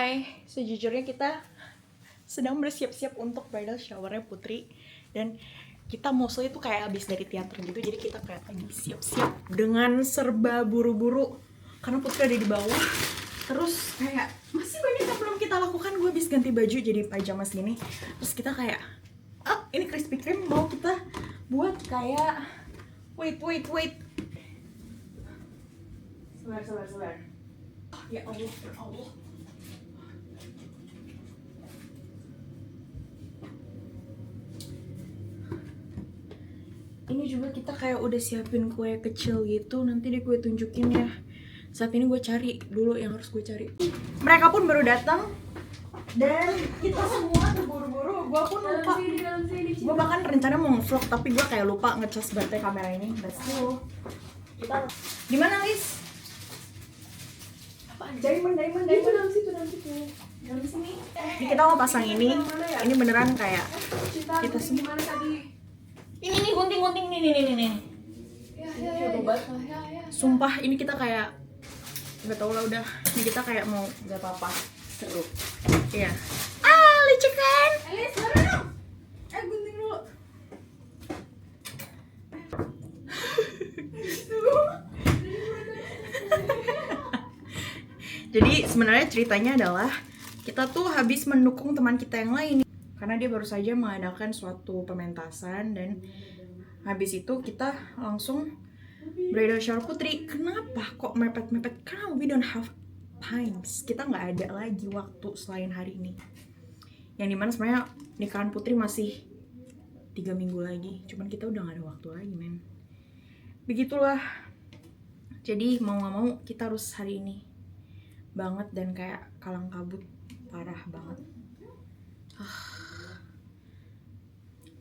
Hai, sejujurnya kita sedang bersiap-siap untuk bridal showernya Putri. Dan kita mostly itu kayak abis dari teater gitu. Jadi kita kayak lagi siap-siap dengan serba buru-buru karena Putri ada di bawah. Terus kayak masih banyak yang belum kita lakukan. Gue habis ganti baju jadi pajamas gini. Terus kita kayak ini Krispy Kreme mau kita buat kayak wait. Sabar. Ya Allah. Ini juga kita kayak udah siapin kue kecil gitu. Nanti deh gue tunjukin ya. Saat ini gue cari dulu yang harus gue cari. Mereka pun baru datang. Dan kita semua terburu-buru. Gue pun lupa. Gue bahkan rencana mau nge-vlog, tapi gue kayak lupa ngecas baterai kamera ini. Let's go. Kita gimana, Lis? Apaan? Diamond. Itu dalam situ. Dalam sini. Ini kita mau pasang ini. Ini beneran kayak kita semua. Ini nih gunting nih. Ya. Sumpah ini kita kayak nggak tau lah udah. Ini kita kayak mau nggak apa-apa seru. Iya. Lucu kan? Seru dong. Gunting dulu. Jadi sebenarnya ceritanya adalah kita tuh habis mendukung teman kita yang lain karena dia baru saja mengadakan suatu pementasan dan habis itu kita langsung bridal shower Putri. Kenapa kok mepet-mepet? Karena we don't have times. Kita nggak ada lagi waktu selain hari ini. Yang dimana sebenarnya nikahan Putri masih 3 minggu lagi. Cuman kita udah nggak ada waktu lagi, men. Begitulah. Jadi mau nggak mau kita harus hari ini banget dan kayak kalang kabut parah banget.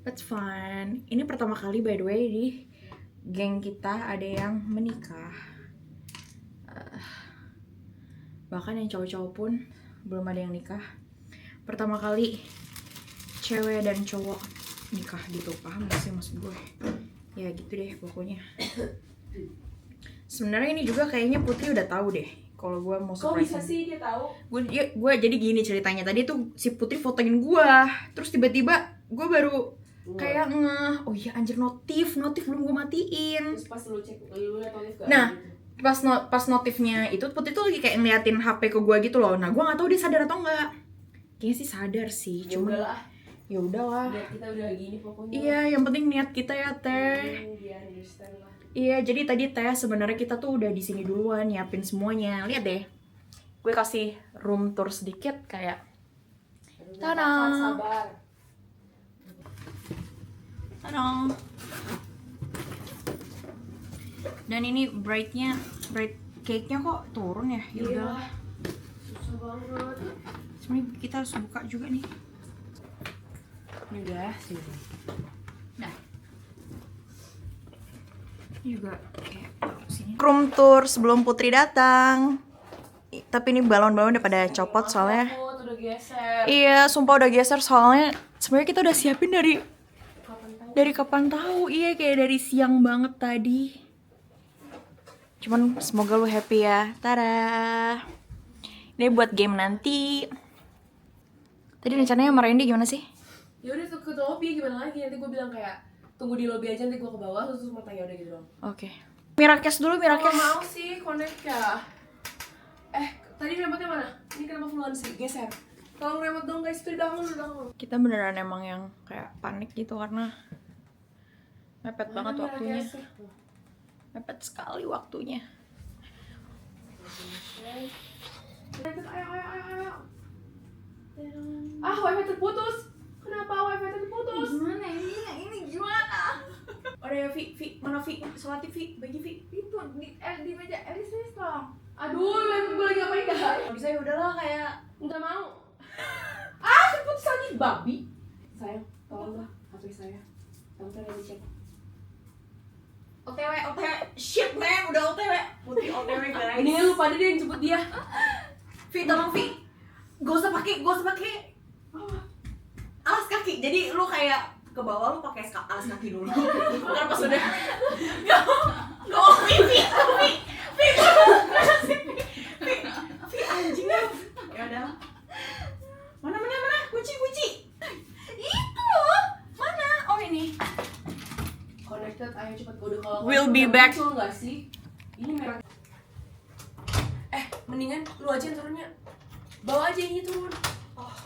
That's fun. Ini pertama kali by the way di geng kita ada yang menikah. Bahkan yang cowok-cowok pun belum ada yang nikah. Pertama kali cewek dan cowok nikah gitu, paham gak sih maksud gue? Ya gitu deh pokoknya. Sebenarnya ini juga kayaknya Putri udah tahu deh kalau gue mau surprise. Kok bisa sih dia tahu? Gue jadi gini ceritanya. Tadi tuh si Putri fotoin gue, terus tiba-tiba gue baru kayak oh iya anjir notif belum gue matiin. Terus pas lu cek, lu liat notif gak? Nah pas notifnya itu Putri tuh lagi kayak ngeliatin HP ke gue gitu loh. Nah gue nggak tahu dia sadar atau enggak. Kayaknya sih sadar sih. Ya udahlah. Biar kita udah gini pokoknya. Iya, yang penting niat kita ya Teh. Dia understand lah. Iya, jadi tadi Teh sebenarnya kita tuh udah di sini duluan nyiapin semuanya. Lihat deh. Gue kasih room tour sedikit kayak. Tada. Sabar. Tada. Dan ini bright cake-nya kok turun ya? Ya udahlah. Susah banget. Sebenarnya kita harus buka juga nih. Ini udah sih. Nah. Ini juga kayak sini. Room tour sebelum Putri datang. Tapi ini balon-balon udah pada copot soalnya. Udah geser. Iya, sumpah udah geser soalnya sebenarnya kita udah siapin dari kapan tahu. Iya, kayak dari siang banget tadi. Cuman semoga lu happy ya. Tada. Ini buat game nanti. Tadi rencananya sama Randy gimana sih? Ya udah tuh ke lobby gimana lagi? Nanti gue bilang kayak tunggu di lobby aja, nanti gue ke bawah terus mau tanya udah gitu dong. Oke. Mirakes dulu, Mirakes. Kalau mau sih connect ya. Tadi remote-nya mana? Ini kenapa full sih? Geser. Tolong remote dong guys, itu udah dulu. Kita beneran emang yang kayak panik gitu karena mepet banget waktunya. Mepet sekali waktunya. Ayo. Wifi terputus. Kenapa wifi terputus? Gimana ini gimana? Ada ya Vi, mana Vi? Sholat Vi, bagi Vi. Itu di meja Elis dong. Aduh, laptop gue lagi ngapain dah? Bisa ya udahlah kayak Nggak mau. Terputus lagi babi. Sayang, tolonglah HP saya. Kamu tadi dicek. OTW, shit man, udah OTW. Putih OTW guys. Ini lu pada dia yang jemput dia. Vi, tolong Vi. Gak usah pakai alas kaki. Jadi lu kayak ke bawah lu pakai alas kaki dulu. Karena pas udah Vi anjing. Ya udah. We'll be back. Muncul nggak sih? Ini merah. Mendingan lu aja yang turunnya. Bawa aja ini turun. Oh.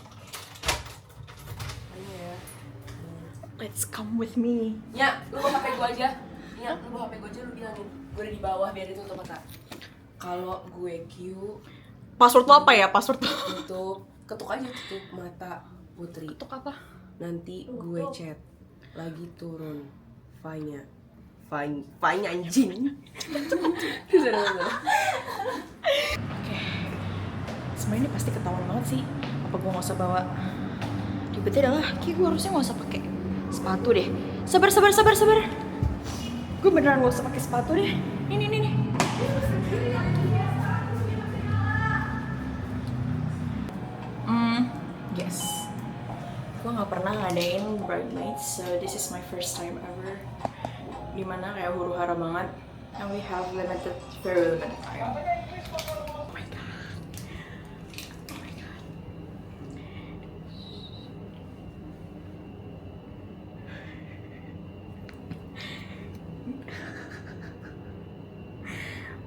Ini ya. Let's come with me. Ya, lu bawa HP gua aja. Ya, lu bawa HP gua aja, lu bilangin. Gue ada di bawah, biar itu tutup mata. Kalau gue Q, Password lo apa ya? Password lo? tutup, ketuk aja tutup mata Putri. Ketuk apa? Nanti gue chat lagi turun fine-nya. Fine anjing. Oke. Sebenarnya ini pasti ketahuan banget sih. Apa gue nggak usah bawa? Ribetnya adalah, kayak gue harusnya nggak usah pakai sepatu deh. Sabar. Gue beneran nggak usah pakai sepatu deh. Ini. Yes. Gue nggak pernah ngadain bridesmaids, so this is my first time ever. Dimana kayak huru hara banget, and we have very limited time. Oh my god.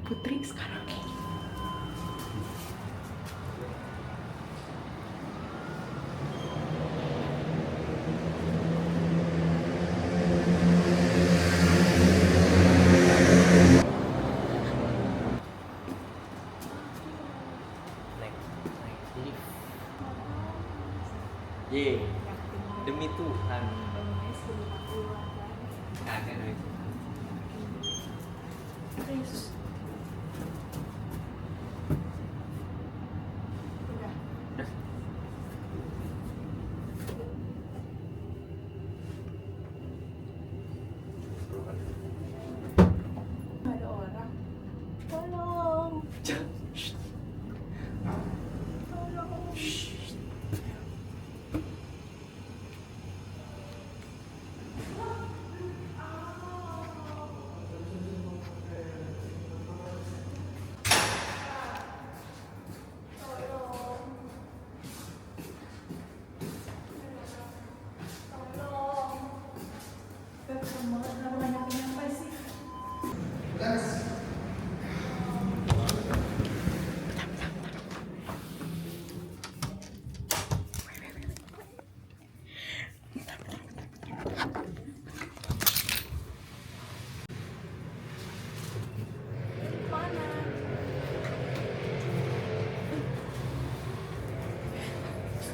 Putri sekarang kayak gini. Ye, demi Tuhan. Kagak duit. Ada orang. Tolong.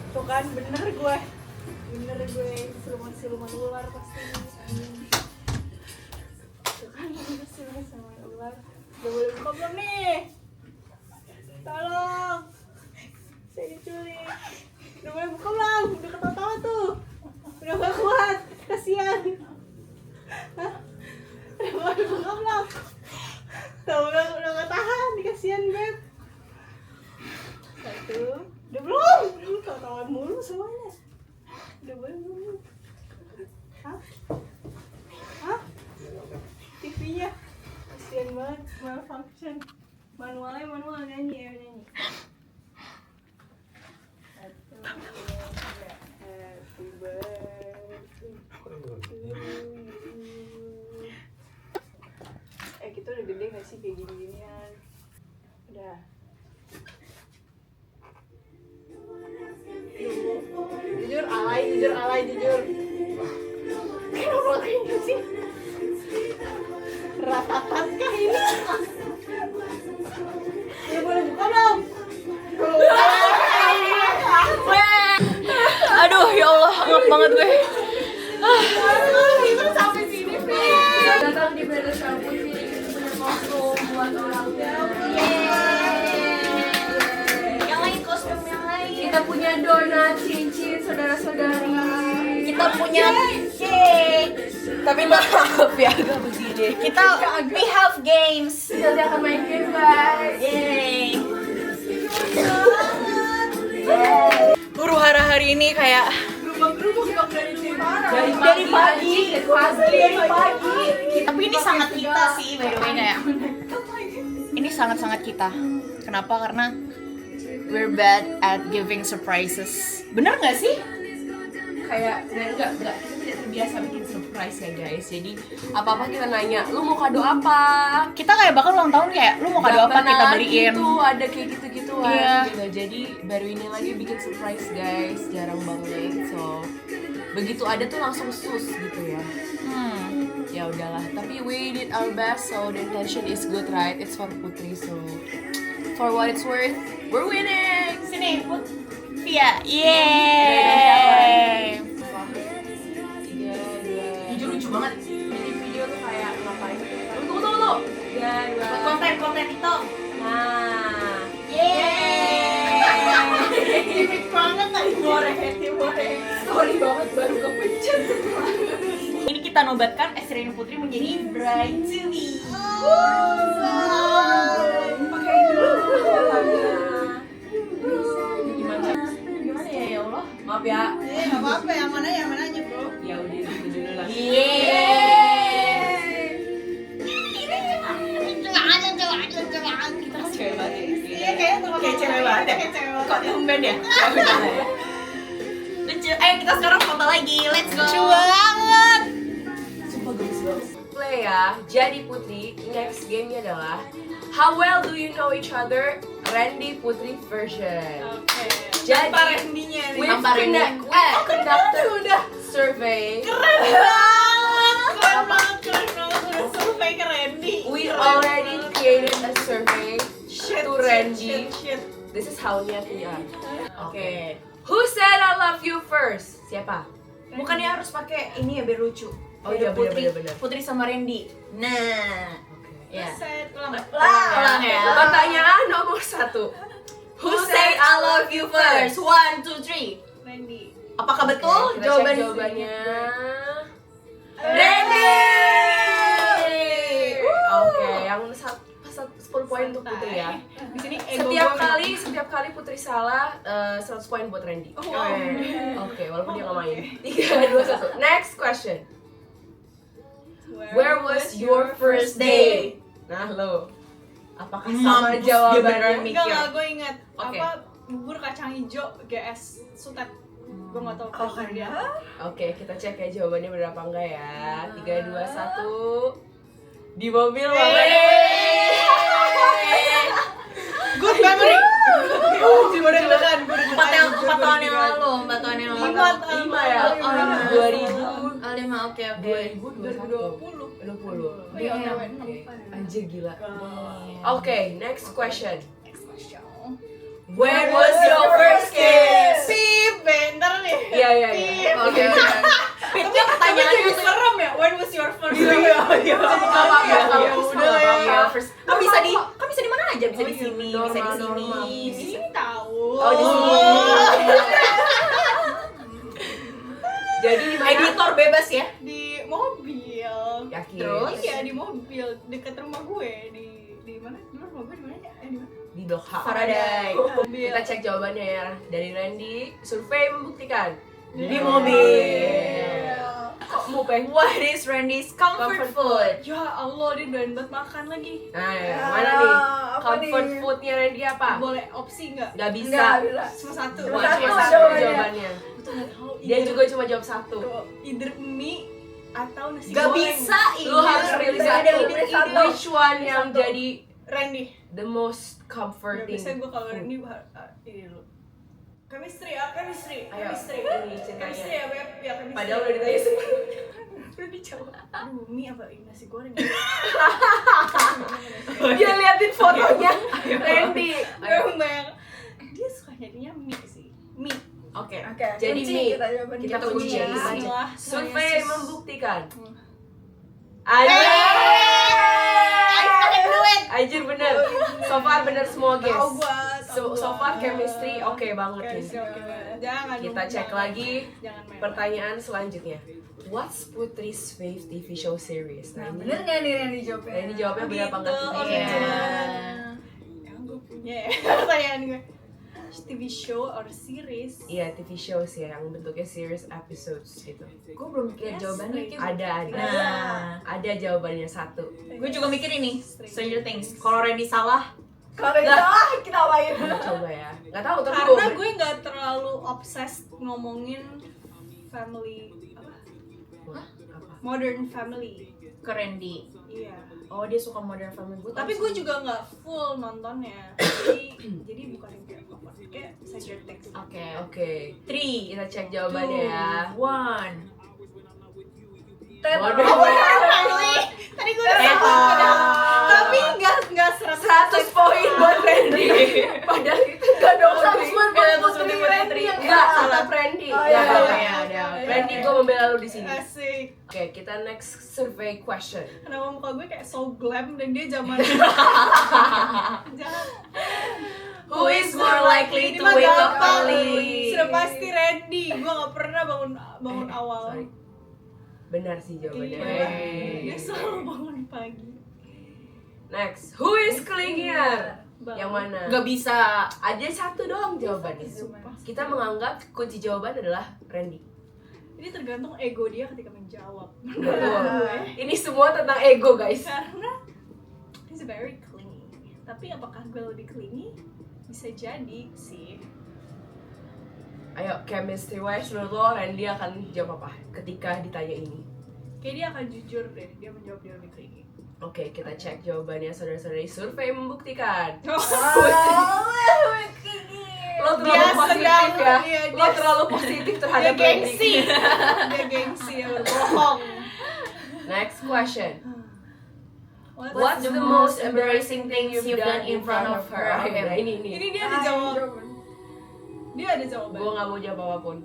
Tuh kan, bener gue siluman ular pasti. Tuh kan, siluman ular. Udah boleh buka belum nih? Tolong, saya diculik. Udah boleh buka belum? Udah ketawa-tawa tuh. Udah gak kuat, kasihan. Hah? Udah boleh buka belum? Tuh, udah gak tahan, kasihan Beb. Satu. Udah belum? Lu ketawa mulu semuanya. Udah boleh belum? Hah? TV-nya kasian banget, malfunction. Manual nyanyi. Happy birthday to you. Kita udah gede gak sih kayak gini-ginian? Udah. Jujur alay. Kenapa kayak gitu sih? Ratakan kah ini? Ya boleh buka dong. Aduh ya Allah, ngap banget gue. Sampai sini, datang di Beda Shampoo ini punya kostum buat orangnya. Yang lain kostum yang lain. Kita punya donat, cincin, saudara-saudari. Kita punya cake. Tapi maaf ya agak begini. We have games. Kita akan main game, guys. Yay. Huru hara hari ini kayak Gerubuk dari pagi. Tapi ini sangat kita sih, by the way kayak. Ini sangat kita. Kenapa? Karena we're bad at giving surprises. Bener nggak sih? kayak dan enggak kita tidak terbiasa bikin surprise ya guys. Jadi apa-apa kita nanya, lu mau kado apa? Kita kayak bakal ulang tahun kayak lu mau kado apa kita beliin. Gitu, ada kayak gitu-gituan Iya. gitu. Jadi baru ini lagi bikin surprise guys, jarang banget. So begitu ada tuh langsung sus gitu ya. Ya udahlah, tapi we did our best, so the intention is good, right? It's for Putri, so for what it's worth, we're winning. Sini, Put. Via. Yeay. Jujur lucu banget. Ini video tuh kayak ngapain? Tunggu. Dan Konten itu. nah, Yeay. Gimik banget tadi Timore. sorry banget baru kepencet. Ini kita nobatkan Esrina Putri menjadi bride to be. Pakai dulu lagunya. Gimana ya Allah? Maaf ya. Enggak apa-apa, yang mana aja, Bro. Ya udah gitu dulu lah. Kita kan cewek banget. Iya, kayak cewek banget ya. Kok tumben ya? Lucu. Ayo kita sekarang foto lagi. Let's go. Lucu banget. Sumpah gemes banget. Play ya. Jadi Putri, next game-nya adalah How well do you know each other? Randy Putri version. Oke. Jadi Randy-nya nih. we've Tanpa Randy. conducted udah survey. Keren banget. Udah survei ke Randy. We already created a survey to Randy. Shit. This is how niat we are. Oke. Who said I love you first? Siapa? Bukannya harus pakai ini ya biar lucu. Oh iya, Putri, bener. Putri sama Randy. Nah. Ya. Ulang. Ulang ya. Pertanyaan nomor 1. Who say I love you first? 1, 2, 3. Randy. Apakah betul Kita cek jawaban jawabannya. Randy? Oke, yang 10 poin untuk Putri ya. Di sini ego Setiap kali Putri salah 100 poin buat Randy. Oh, wow. Oke, walaupun dia nggak main. 3, 2, 1. Next question. Where was your first day? Nah lo, apakah sama Mampus, dia jawabannya? beneran mikir. Enggak, gue ingat Oke. apa bubur kacang hijau GS Sutet. Gue nggak tahu kalau dia. Oke, kita cek ya jawabannya bener apa enggak ya. 3, 2, 1. Di mobil Good memory. Gue deg-degan. 4 tahun yang lalu. 5 ya. Oh, 2000. 5, oke. 2020. 20. Iya, Oke. Anjir gila. Oke, next question. When was your first kiss? Pip, bener nih. Iya. Oke. Pitnya pertanyaannya tuh serem ya. When was your first Iya. First. Kan bisa di mana aja, bisa di sini, bisa di sini. Di sini tahu. Oh, di sini. Jadi di mana? Editor bebas ya. Di mobil. Yakin. Terus? Iya, di mobil dekat rumah gue di mana? Dulu rumah gue di mana ya? Di mana? Di Blok H. Faraday. Mobil. Kita cek jawabannya ya. Dari Randy, survei membuktikan Di mobil. Kok mupeng? What is Randy's comfort food? Ya Allah, dia doyan banget makan lagi. Nah, mana nih? apa Comfort nih? foodnya Randy apa? Boleh opsi nggak? Gak bisa. Cuma satu. Cuma Satu satu jawabannya. jawabannya. Aku tuh nggak tahu. Dia juga cuma jawab satu. Either mie atau nasi Gak goreng. bisa ini. Lu harus pilih satu. Which one yang Satu. jadi Randy. the most Gak comforting? bisa gue kalau food? ini ini dulu. Chemistry, chemistry. Ayo, Chemistry. ini ceritanya. Chemistry ya, Beb. Ya, chemistry. Padahal udah ditanya sebelumnya. Udah dijawab. Aduh, mie apa nasi goreng? Dia liatin fotonya Randy. Gue membayang dia suka nyarinya mie sih. Mie. Oke. Jadi kunci mie. kita jawabannya. Kita kunci Ya, ya. bismillah. Survei membuktikan. Anjir bener. So far bener semua guys. Tahu gua. So far chemistry oke banget nih. Chemistry oke banget. Jangan Kita dong, cek jangan. lagi Jangan main. pertanyaan selanjutnya. What's Putri's fave TV show series? Nah, ini Bener nggak nih yang dijawabnya? Ini jawabnya bener apa enggak? Gitu, Iya. original. Yang gue punya ya pertanyaan gue. TV show or series? Iya, TV shows ya yang bentuknya series episodes gitu. Gue belum mikir Yes, jawabannya. like- Ada. Nah, Ada jawabannya satu. gue juga mikir ini Stranger Things. Kalau Randy salah, Kalau salah kita apain? Coba ya. Nggak tahu tapi Karena gue nggak terlalu obses ngomongin family apa? Apa? Modern Family. Ke Randy. Iya. Oh, dia suka Modern Family. Tapi gue juga nggak full nontonnya. jadi bukan yang kayak favorit, kayak Stranger Things. Oke. Oke, 3, kita cek jawabannya ya. 1. Modern Family. Tadi gue udah Teto. tapi nggak 100 poin buat Randy. Padahal itu enggak dong. 100 poin buat Putri Randy. Enggak, tetap Randy. Oh, Ya, iya. ya. Randy, gue membela lu di sini. Asik. Oke, kita next survey question. Kenapa muka gue kayak so glam dan dia zaman jangan. Who is more likely to wake up early? Sudah pasti Randy. Gue gak pernah bangun awal. Sorry. Benar sih jawabannya. Iya. Hey. Dia selalu bangun pagi. Next, who is clingier? Bang. Yang mana? Gak bisa. Ada satu doang jawabannya. Sumpah. Kita menganggap kunci jawaban adalah Randy. Ini tergantung ego dia ketika menjawab. Betul. Ini semua tentang ego, guys. Karena he's very clingy. Tapi apakah gue lebih clingy? Bisa jadi sih. Ayo, chemistry wise menurut lo Randy akan jawab apa ketika ditanya ini? Kayak dia akan jujur deh. Dia menjawab dia lebih clingy. Oke, kita cek jawabannya saudara-saudari. Survei membuktikan. Lo terlalu Dia positif sedang- ya. iya, Lo dia- terlalu positif Dia terhadap gengsi. Randy. Dia gengsi ya berbohong. Next question. What- What's the most embarrassing thing you've done in front of her? Oke, nah ini. Ini dia ada jawab. Dia ada jawaban. Gue gak mau jawab apapun.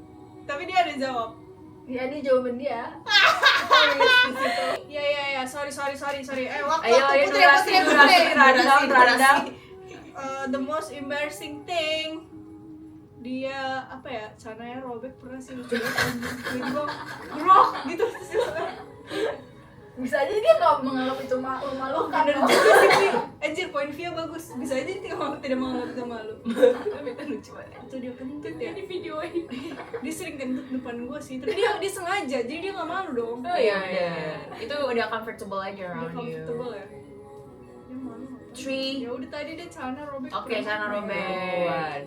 Tapi dia ada jawab. Ya, ini jawaban dia. Ya. Sorry. Waktu Ayo, durasi, radang. The most embarrassing thing. Dia apa ya? Celananya robek pernah sih lucu banget. Tiba-tiba grok gitu sih. Bisa aja dia nggak menganggap itu malu-malukan. Bener juga sih, Pi. Anjir, point view bagus. Bisa aja dia tidak menganggap itu malu. Tapi itu lucu banget. Itu dia kentut ya. Di video ini. Dia sering kentut depan gua sih. Tapi dia sengaja, jadi dia nggak malu dong. Oh iya. Itu udah comfortable aja Dia around you. comfortable ya. Dia malu. 3. Ya udah tadi dia celana robek. Oke, celana robek. Buat.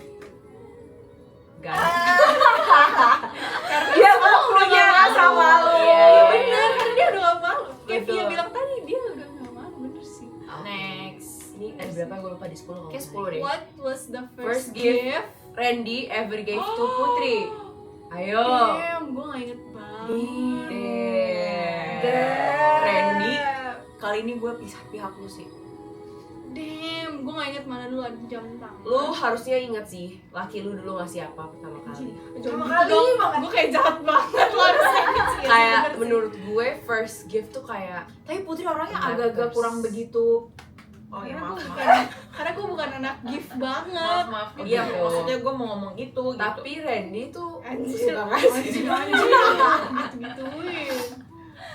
Guys. Dia punya sama lo. Iya. Bener, kan dia udah gak malu. Kayak Betul. Via bilang tadi, dia udah gak malu, bener sih. Next. Ini ada berapa gue lupa di 10 kalau Kayak nggak 10 deh. What was the First first gift gift? Randy ever gave to Putri. Ayo. Damn, gue gak inget banget. Randy, kali ini gue pisah pihak lu sih. Damn, gue gak inget mana dulu ada jam tangan. Lu harusnya ingat sih, laki lu dulu ngasih apa pertama kali. Pertama kali banget. Gue kayak jahat banget, lo harus inget sih. Kayak bener sih. menurut gue first gift tuh kayak Tapi Putri orangnya Matters. agak-agak kurang begitu. Oh ya Karena gue bukan anak gift banget. maaf. Oh, Iya, gitu. maksudnya gue mau ngomong itu. tapi Randy tuh Anjir, suka ngasih. gitu-gituin.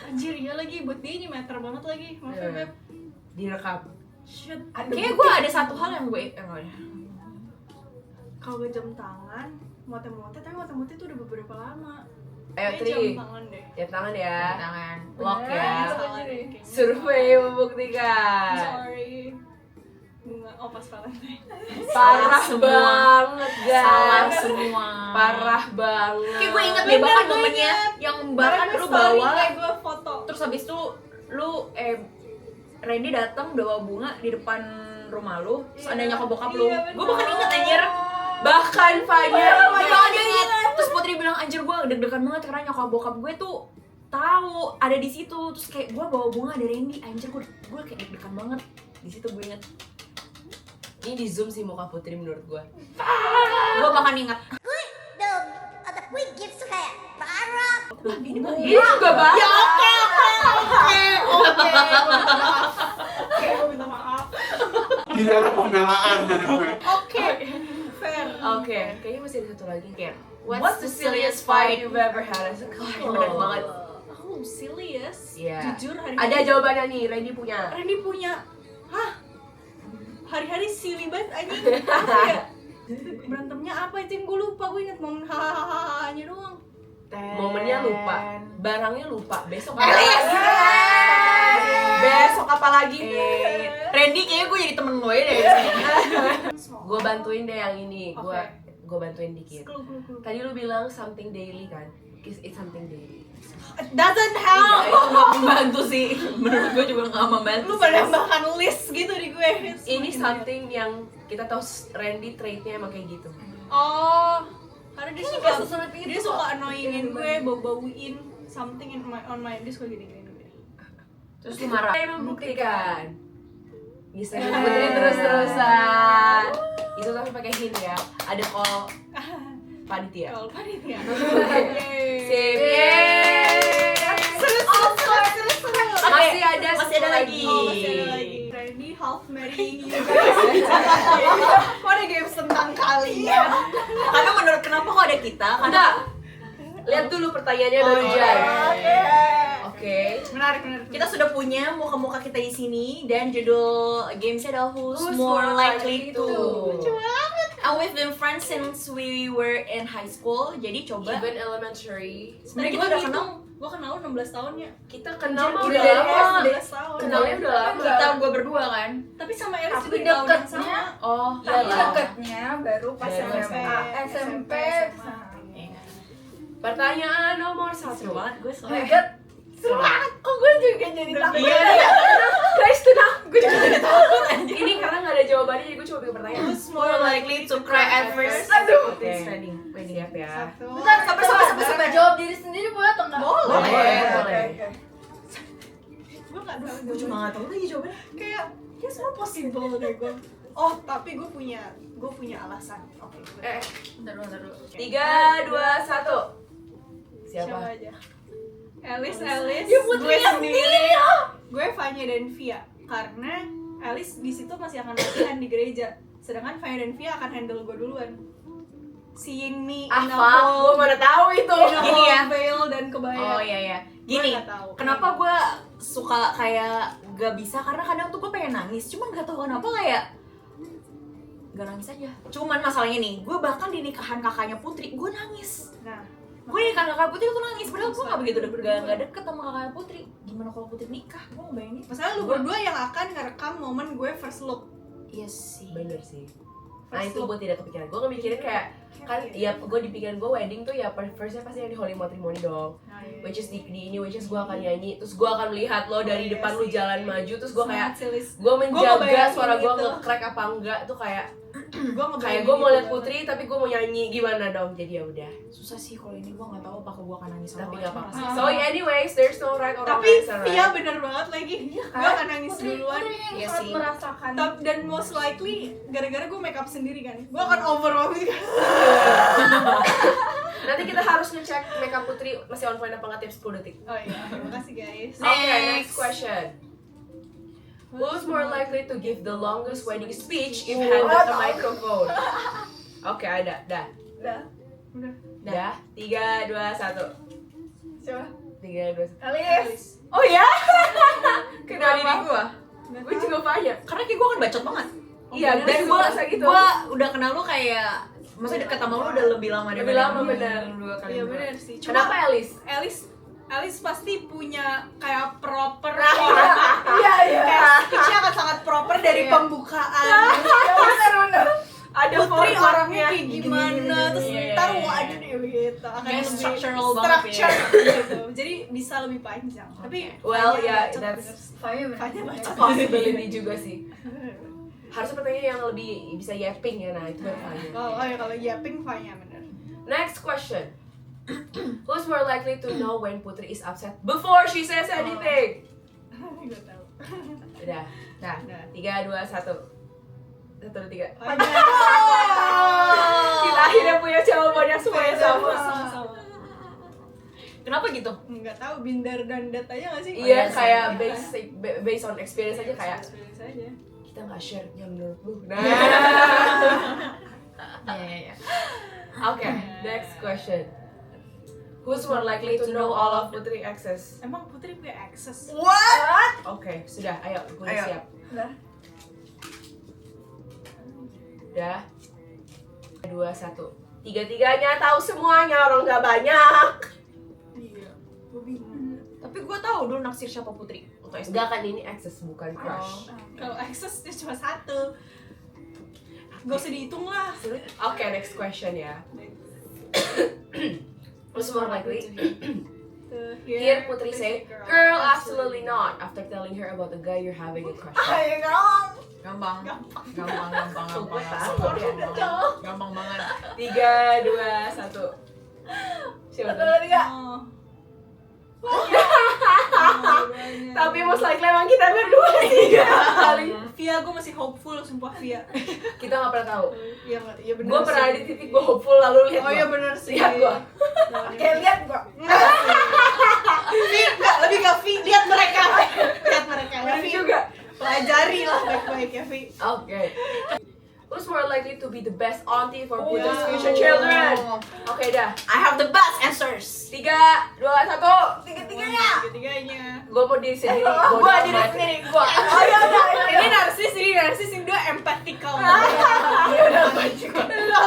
Anjir, iya lagi, buat dia ini meter banget lagi. Maaf ya, Iya. Beb. Direkam. Shit. Kayaknya gue ada satu hal yang gue Kalau gue jam tangan, mote-mote, tapi mote-mote itu udah beberapa lama. Ayo Kayak Tri, jam tangan deh. jam tangan ya. tangan. Lock Beneran, ya. salah deh, kayaknya. Survei membuktikan. Sorry. Bunga, oh pas Valentine. Parah semua. banget guys. Salah semua. Parah banget. Kayak gue inget deh Bener, bahkan gue momennya inget. yang bahkan Karena lu gue story, bawa kayak gue foto. terus habis itu lu Randy datang bawa bunga di depan rumah lu terus ada nyokap bokap lu. Iya, bener. Gue bahkan inget anjir. Bahkan Fanya Iya, inget. Terus Putri bilang anjir gue deg-degan banget karena nyokap bokap gue tuh tahu ada di situ. Terus kayak gue bawa bunga dari Randy, anjir gue kayak deg-degan banget. Di situ gue inget. ini di zoom sih muka Putri menurut gue. Gue bahkan inget. Ada quick gifts tuh kayak parah. Ini juga banget. Ya oke. Gue minta maaf. Tidak ada pembelaan dari gue. Oke. Fair. Oke, kayaknya masih ada satu lagi kayak What's the silliest fight you've ever had? Bener banget. Oh, serious? Iya. Jujur Ada jawabannya nih, Randy punya. Randy punya. Hah? Hari-hari silly banget anjing. Apa ya? Berantemnya apa itu yang gue lupa. Gue inget momen hahaha-nya doang. Momennya lupa, barangnya lupa. Besok Elias. apa lagi? Besok apa lagi? Randy kayaknya gue jadi temen lo ya deh. Gue bantuin deh yang ini. Gue Oke. gue bantuin dikit. Tadi lu bilang something daily kan? Is it something daily? Doesn't help. Itu nggak membantu sih. Menurut gue juga nggak membantu. Lu menambahkan list gitu di gue. Ini something yang kita tahu Randy trait-nya emang kayak gitu. Oh, karena dia Ini suka kayak sesuatu itu dia kok. suka annoyingin gue, bau-bauin something on my dia suka gini-gini. Terus lu marah. Saya membuktikan. Bisa Putri terus-terusan. Itu tapi pakai hint ya. Ada call panitia. Kalau panitia. Sip. Masih ada lagi. Randy half marrying you guys. Kok ada games tentang kalian? Karena menurut kenapa kok ada kita? Karena Enggak. Lihat dulu pertanyaannya baru Jai. Oke. Menarik. kita sudah punya muka-muka kita di sini dan judul gamesnya adalah Who's More Likely To. And we've been friends since we were in high school. Jadi coba Even elementary. sebenarnya kita udah kenal. Gue kenal 16 tahun ya. Kita kenal mah Udah udah dari lama. 16 tahun. Kenalnya udah lama. Kita gue berdua kan. Tapi sama Elis Tapi juga di tahun yang deketnya, sama. Oh, tapi iya. deketnya baru pas Baru SMA, SMP. Pertanyaan nomor 1. Seru banget gue Oh soalnya. my god, semangat! Kok gue juga jadi takut? Iya. Guys, tenang. Gue juga udah takut. Ini karena nggak ada jawabannya, jadi gue cuma bikin pertanyaan. Who's more likely to cry at first? Aduh. Oke. Siap ya. Bentar, sabar. Jawab diri sendiri boleh atau enggak? Boleh. Gue gak tahu. Gue cuma nggak tahu lagi jawabannya. Kayak ya semua possible deh gue. Oh, tapi gue punya alasan. Oke. Bentar dulu. 3, 2, 1. Siapa Siapa? aja? Elis. Putri Gue yang sendiri. Gue Fanya dan Via karena Elis di situ masih akan latihan di gereja. Sedangkan Fanya dan Via akan handle gue duluan. Seeing me in a Apa? Gue whole mana tahu itu. Gini ya. veil dan kebaya. Oh iya. Gini, Gue nggak tahu. kenapa gue suka kayak gak bisa? Karena kadang tuh gue pengen nangis, cuman gak tahu kenapa kayak gak nangis aja. Cuman masalahnya nih, gue bahkan di nikahan kakaknya Putri, gue nangis. Nah, Gue di nikahan kakak Putri tuh nangis, padahal gue gak begitu gak deket sama kakaknya Putri. Gimana kalau Putri nikah? Gue ngebayangin. masalah lu berdua yang akan ngerekam momen gue first look. Iya sih. Bener sih. Nah First itu look. gue tidak kepikiran. Gue mikirin kayak kan ya gue di pikiran gue wedding tuh ya firstnya pasti yang di holy matrimony dong. Nah, iya. Which is di ini, which is gue akan nyanyi, terus gue akan melihat lo dari iya depan lu sih. jalan maju, terus gue kayak gue Gua menjaga ngebayangin suara gue itu. nge-crack apa enggak tuh kayak gue kayak gue mau lihat Putri tapi gue mau nyanyi gimana dong, jadi ya udah. Susah sih kalau ini gue gak tahu apakah gue akan nangis Tapi atau nggak apa-apa. nggak. So anyways, there's no right or wrong tapi answer, Via right? bener banget lagi. Gue akan nangis duluan. Iya sangat sih. merasakan. Dan most likely gara-gara gue make up sendiri kan. Gue akan overwhelming. Nanti kita harus ngecek makeup Putri masih on point apa nggak tiap 10 detik. Oh iya, terima kasih guys. Okay, next question. Who's more likely to give the longest wedding speech if handed a microphone? Oke, ada, dah. Udah. Dah, 3, 2, 1. Coba. 3, 2, 1. Elis. Oh ya? Kenapa? Diri gue. Gue juga banyak. Karena kayak gue kan bacot banget. Iya, dan dan gue merasa gitu. udah kenal lu kayak maksudnya deket sama lu udah lebih lama Lebih lama, bener. dua kali. Iya berdua. bener sih. Kenapa Elis? Elis pasti punya kayak proper Iya. kayak speech-nya akan sangat proper dari pembukaan. Benar. Ada Putri formatnya. orangnya kayak gimana, terus Iya, ntar iya, aja deh gitu. Akan Kayak lebih structural banget structure gitu. Jadi bisa lebih panjang. Tapi Well, Fanya yeah, bacot that's- bener. Fanya benar. Fanya bacot. Possibility juga sih. Harusnya pertanyaan yang lebih bisa yapping ya, nah itu baru Fanya. Oh ya kalau yapping Fanya bener. Next question. Who's more likely to know when Putri is upset before she says anything? Gue tahu. Udah. Nah, 3, 2, 1. 1, 2, 3. Fanya. Kita akhirnya punya jawaban yang semuanya sama. Sama-sama. Kenapa gitu? Nggak tahu bindar dan dat aja nggak sih? Iya, iya, kayak iya. based on experience aja kayak Experience aja. kita nggak share yang menurut lu. Nah. Iya. Oke, next question. Who's more likely to know all of Putri exes? Emang Putri punya akses? Oke, sudah. Ayo, gue udah Ayo. siap. Udah. Udah. 2, 1. Tiga-tiganya tahu semuanya, orang nggak banyak. Iya. Gue bingung. Tapi gue tahu dulu naksir siapa Putri waktu SD. Enggak kan ini exes bukan crush. Kalau akses dia cuma satu. Gak usah dihitung lah. Oke, next question ya. What's more likely? Here Putri say, girl, absolutely not. After telling her about the guy you're having a crush on. Gampang banget. 3, 2, 1. Siapa tuh? Tapi most likely emang kita berdua sih. Via, gue masih hopeful, sumpah Via. Kita nggak pernah tahu. Iya bener. Gue pernah di titik gue hopeful lalu lihat. Oh iya bener sih. Lihat gue. Kayak lihat gua. Enggak, lebih ke Vi, lihat mereka. Lihat mereka. Ya, Bener Vi. juga. Pelajari lah baik-baik ya Vi. Oke. Who's more likely to be the best auntie for Putri's future children? Oke dah. I have the best answers. 3, 2, 1. Tiga-tiganya. Gue mau diri sendiri. Gua diri sendiri gua. Oh ya udah. Ini narsis, yang dua empathical.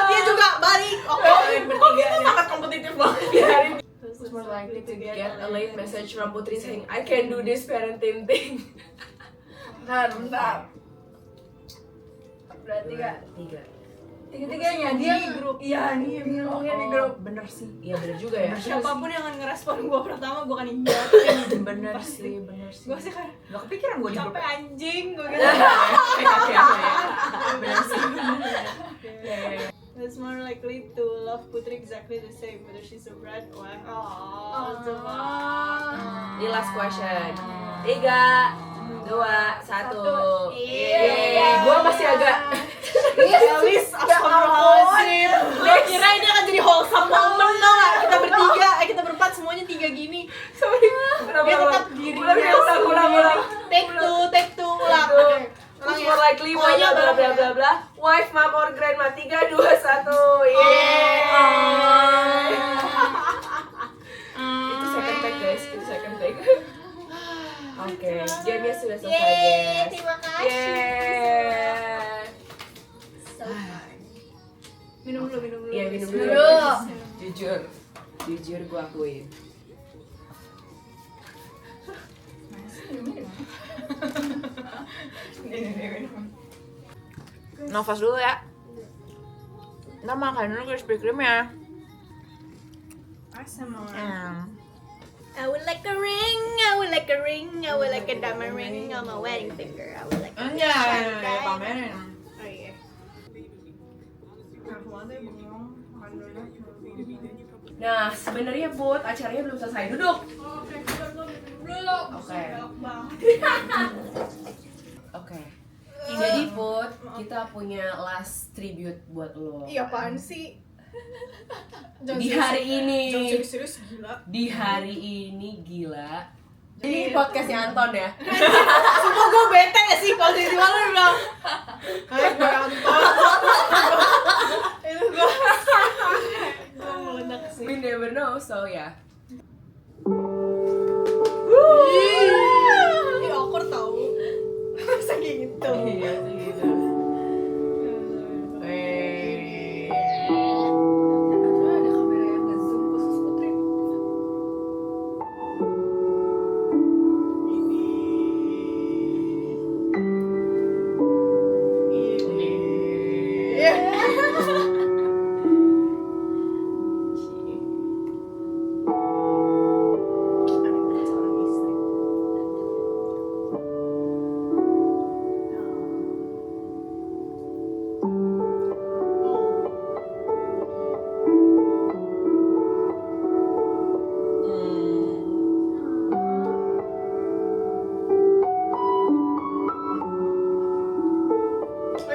Dia juga balik. Oke, bertiga. Sangat kompetitif banget. Who's more likely to get a late message from Putri saying I can do this parenting thing? Bentar. Berarti kan 3. tiga-tiganya dia di grup. Iya, nih ngomongnya di grup. Bener sih. Iya bener juga ya. Siapapun yang akan ngerespon gue pertama, gue akan injak. Bener sih. Gue sih kan Gak kepikiran gue di grup. capek anjing gue gitu. Bener sih. That's more likely to love Putri exactly the same, whether she's a brat or cuma. Ini last question. 3, 2, 1. Iya. Gue masih agak. Elis, astagfirullahaladzim. Gue kira ini akan jadi wholesome moment tau gak? Kita bertiga, kita berempat semuanya 3 gini. Sorry. Dia tetap dirinya Ulang. Take two, ulang. Who's more likely bla bla bla bla bla. Wife, mom, or grandma. 3, 2, 1. Yeay. Itu second take guys. Itu second take. Oke, gamenya sudah selesai guys. Terima kasih. Yeay. Minum dulu. Iya minum dulu. Dulu. Jujur gue akuin. Nafas dulu ya. Ntar makan dulu Krispy Kreme ya. Asam I would like a ring, I would like a ring, I would like a diamond ring on my wedding finger. I would like a Anjay, pamerin. Oh iya. Aku mau deh bengong, makan dulu. Nah, sebenarnya Put, acaranya belum selesai. Duduk. Oke. Oke. Jadi Put, kita punya last tribute buat lo. Iya apaan sih? Di hari ini. Jangan serius gila. Di hari ini gila. Ini podcastnya Anton ya. Sumpah gue bete gak sih kalau dari mana lu bilang hai gue Anton. Itu gue meledak sih. We never know, so ya. Ini awkward tau. Masa kayak gitu. Iya gitu. Ada kamera yang nge-zoom khusus Putri.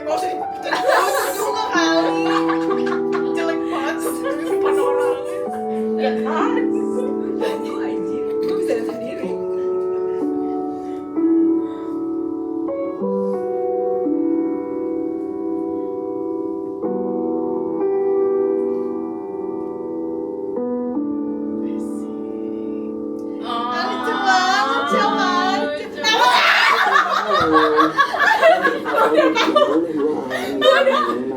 Gak usah juga kali. Jelek banget depan orang. Ya kan? Itu anjir. Gue bisa lihat sendiri. Lucu banget. Gue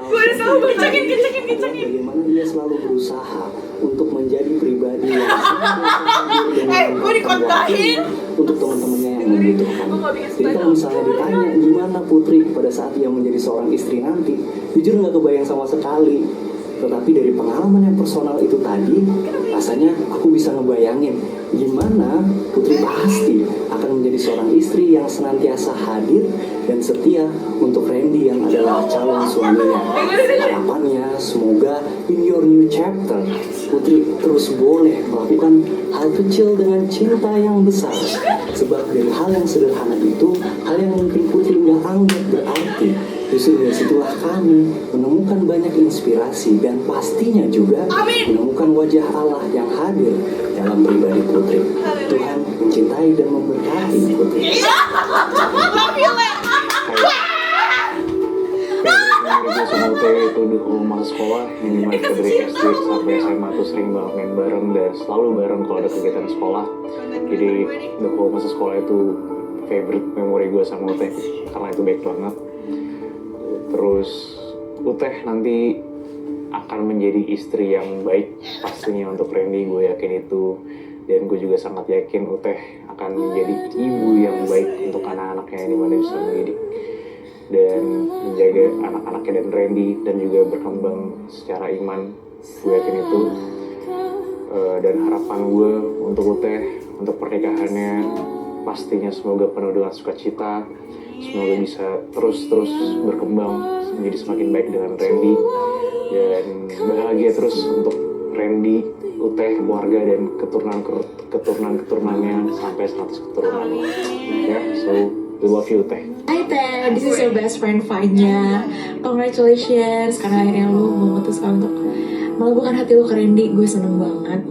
Gue udah tahu. Kencengin. bagaimana dia selalu berusaha untuk menjadi pribadi yang gue dikontahin untuk teman-temannya yang membutuhkan. Jadi kalau misalnya ditanya gimana Putri pada saat dia menjadi seorang istri nanti, jujur nggak kebayang sama sekali. Tetapi dari pengalaman yang personal itu tadi, rasanya aku bisa ngebayangin gimana Putri pasti akan menjadi seorang istri yang senantiasa hadir dan setia untuk Randy yang adalah calon suaminya. Harapannya semoga in your new chapter, Putri terus boleh melakukan hal kecil dengan cinta yang besar. Sebab dari hal yang sederhana itu, hal yang mungkin Putri nggak anggap berarti, justru dari situlah kami menemukan banyak inspirasi dan pastinya juga menemukan wajah Allah yang hadir dalam pribadi Putri. Tuhan mencintai dan memberkati Putri. Gue sama UTW itu dulu masa sekolah yang dimana kita dari SD sampai SMA tuh sering banget main bareng dan selalu bareng kalau ada kegiatan sekolah. Jadi the whole masa sekolah itu favorite memori gue sama UTW karena itu baik banget. Terus UTW nanti akan menjadi istri yang baik pastinya untuk Randy, gue yakin itu. Dan gue juga sangat yakin UTW akan menjadi ibu yang baik untuk anak-anaknya yang dimana bisa mendidik dan menjaga anak-anaknya dan Randy dan juga berkembang secara iman. Gue yakin itu. Dan harapan gue untuk UTW, untuk pernikahannya pastinya semoga penuh dengan sukacita, semoga bisa terus berkembang menjadi semakin baik dengan Randy dan bahagia terus untuk Randy, UTW, keluarga dan keturunan-keturunannya sampai 100 keturunan. Ya, so we love you UTW. Hi Teh, this is your best friend Fanya. Congratulations karena akhirnya lu memutuskan untuk melakukan hati lu ke Randy. Gue seneng banget.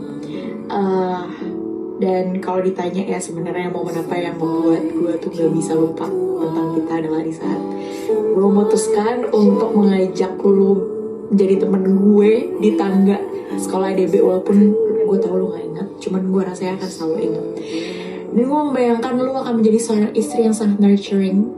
Dan kalau ditanya ya sebenarnya momen apa yang membuat gue tuh gak bisa lupa tentang kita adalah di saat gue memutuskan untuk mengajak lu jadi temen gue di tangga sekolah DB, walaupun gue tau lu gak ingat, cuman gue rasanya akan selalu ingat. Dan gue membayangkan lu akan menjadi seorang istri yang sangat nurturing,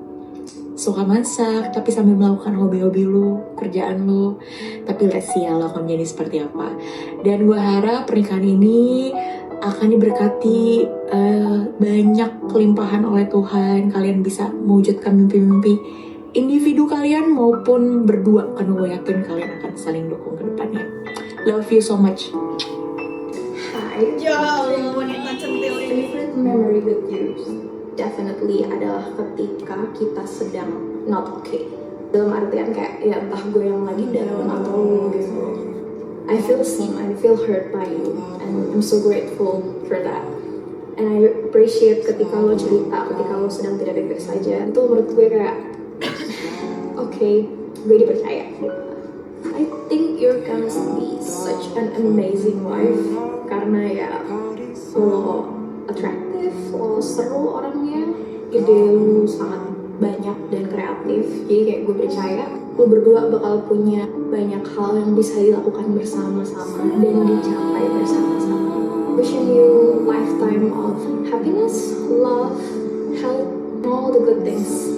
suka masak tapi sambil melakukan hobi-hobi lu, kerjaan lu. Tapi let's see ya lo akan menjadi seperti apa. Dan gue harap pernikahan ini akan diberkati banyak kelimpahan oleh Tuhan. Kalian bisa mewujudkan mimpi-mimpi individu kalian maupun berdua, karena gue yakin kalian akan saling dukung ke depannya. Love you so much. Hi. Wanita centil ini. Favorite memory with you definitely adalah ketika kita sedang not okay. Dalam artian kayak ya entah gue yang lagi down atau lu gitu. I feel seen, I feel hurt by you, and I'm so grateful for that. And I appreciate ketika lo cerita, ketika lo sedang tidak baik-baik saja. Itu menurut gue kayak, okay, gue dipercaya. I think you're gonna be such an amazing wife karena ya lo attractive, lo seru orangnya, ide lo sangat banyak dan kreatif. Jadi kayak gue percaya lo berdua bakal punya banyak hal yang bisa dilakukan bersama-sama dan dicapai bersama-sama. Wishing you lifetime of happiness, love, health, all the good things.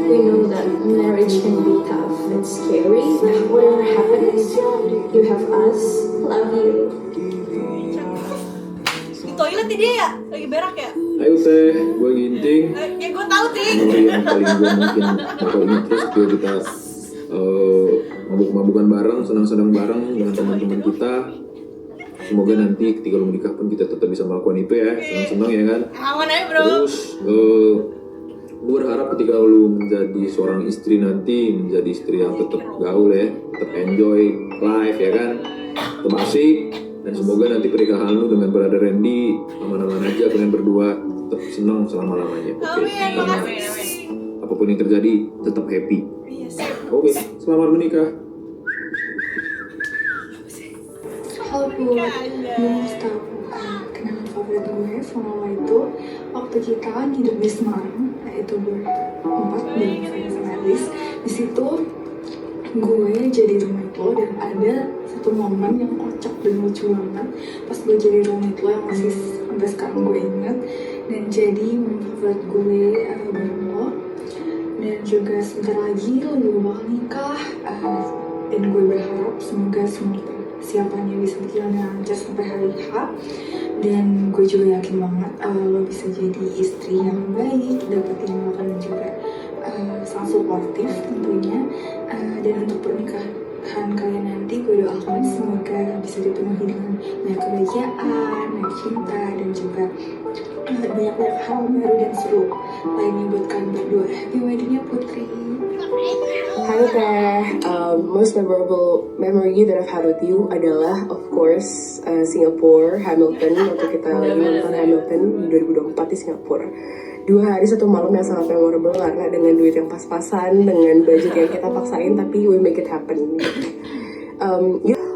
We know that marriage can be tough and scary. Whatever happens, you have us. Love you. Di toilet dia ya? Lagi berak ya? Ayo Teh, gue Ginting. Ya gue tahu Ting. Yang paling gue mungkin bakal ini terus kita mabuk-mabukan bareng, senang-senang bareng dengan teman-teman kita. Semoga nanti ketika lu menikah pun kita tetap bisa melakukan itu ya, senang-senang ya kan. Aman aja bro. Terus gue berharap ketika lu menjadi seorang istri nanti menjadi istri yang tetap gaul ya, tetap enjoy life ya kan, tetap asik. Dan semoga nanti pernikahan lu dengan Brother Randy aman-aman aja, kalian berdua tetap senang selama-lamanya. Oke, karena apapun yang terjadi tetap happy. Oke, selamat menikah. Halo Bu, gue mau tahu kenangan favorit gue sama lo itu waktu kita hidup di Semarang, yaitu berempat dan sama Alice. Di situ gue jadi roommate lo dan ada satu momen yang kocak dan lucu banget pas gue jadi roommate lo yang masih sampai sekarang gue ingat. Dan jadi momen favorit gue bareng lo. Dan juga sebentar lagi lo juga bakal nikah. dan gue berharap semoga semua persiapannya bisa berjalan dengan lancar sampai hari H. Dan gue juga yakin banget lo bisa jadi istri yang baik, dapetin makan dan juga sangat suportif tentunya. Dan untuk pernikahan kalian nanti gue doakan semoga bisa dipenuhi dengan banyak kebahagiaan, banyak cinta, dan juga banyak-banyak hal baru dan seru lainnya buat kalian berdua. Happy wedding-nya Putri. Halo Teh, most memorable memory that I've had with you adalah of course Singapore, Hamilton, waktu kita lagi nonton Hamilton di 2024 di Singapura. 2 hari 1 malam yang sangat memorable karena dengan duit yang pas-pasan, dengan budget yang kita paksain, tapi we make it happen.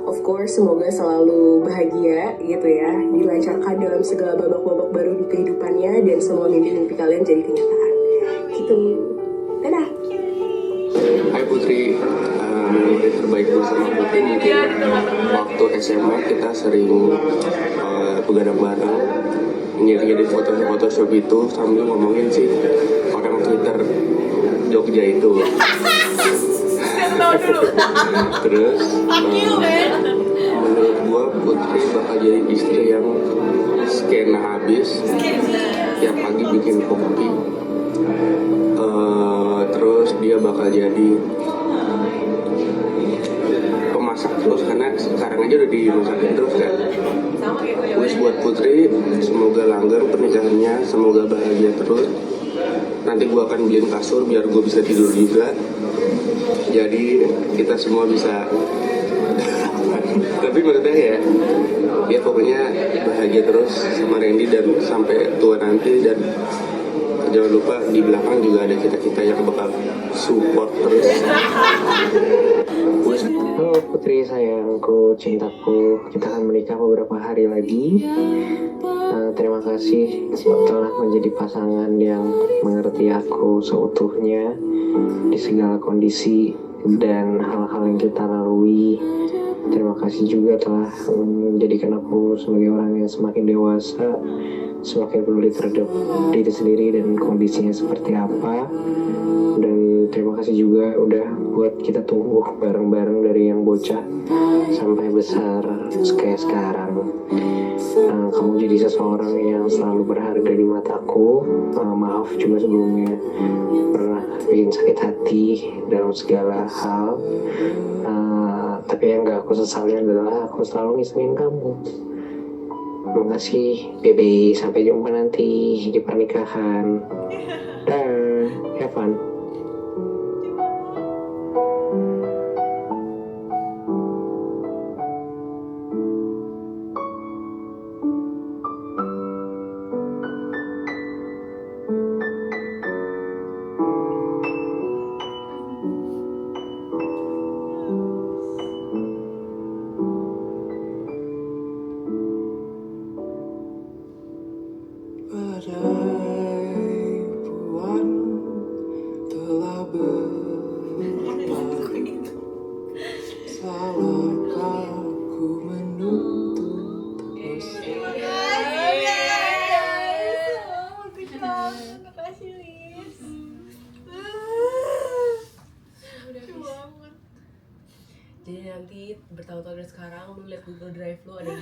Of course, semoga selalu bahagia gitu ya, dilancarkan dalam segala babak-babak baru di kehidupannya, dan semua mimpi-mimpi kalian jadi kenyataan. Gitu. Dadah. Hai Putri, memori terbaik gue sama Putri mungkin waktu SMA kita sering begadang bareng ngedit foto-foto itu sambil ngomongin si orang Twitter Jogja itu. Terus menurut gue Putri bakal jadi istri yang skena habis, tiap pagi bikin kopi. Terus dia bakal jadi pemasak terus karena sekarang aja udah dimasakin terus kan. Wish buat Putri, semoga langgeng pernikahannya, semoga bahagia terus. Nanti gue akan beliin kasur biar gue bisa tidur juga. Jadi kita semua bisa. Tapi maksudnya ya pokoknya bahagia terus sama Randy dan sampai tua nanti, dan jangan lupa di belakang juga ada kita yang bakal support terus. Halo Putri sayangku, cintaku, kita akan menikah beberapa hari lagi. Terima kasih telah menjadi pasangan yang mengerti aku seutuhnya di segala kondisi dan hal-hal yang kita lalui. Terima kasih juga telah menjadikan aku sebagai orang yang semakin dewasa, semakin peduli terhadap diri sendiri dan kondisinya seperti apa. Dan terima kasih juga udah buat kita tumbuh bareng-bareng dari yang bocah sampai besar kayak sekarang. Kamu jadi seseorang yang selalu berharga di mataku. Maaf juga sebelumnya pernah bikin sakit hati dalam segala hal. Tapi yang gak aku sesali adalah aku selalu ngisengin kamu. Terima kasih, Bebe. Sampai jumpa nanti di pernikahan. Dah, have fun. Badai puan telah berlalu, salahkah ku menuntut terus? Jadi nanti bertahun-tahun dari sekarang lu liat Google Drive lu ada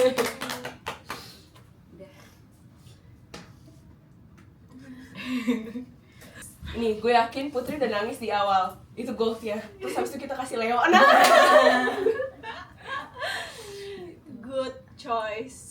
gitu. Nih, gue yakin Putri udah nangis di awal. Itu goalsnya. Terus habis itu kita kasih Leo. Nah. Good choice.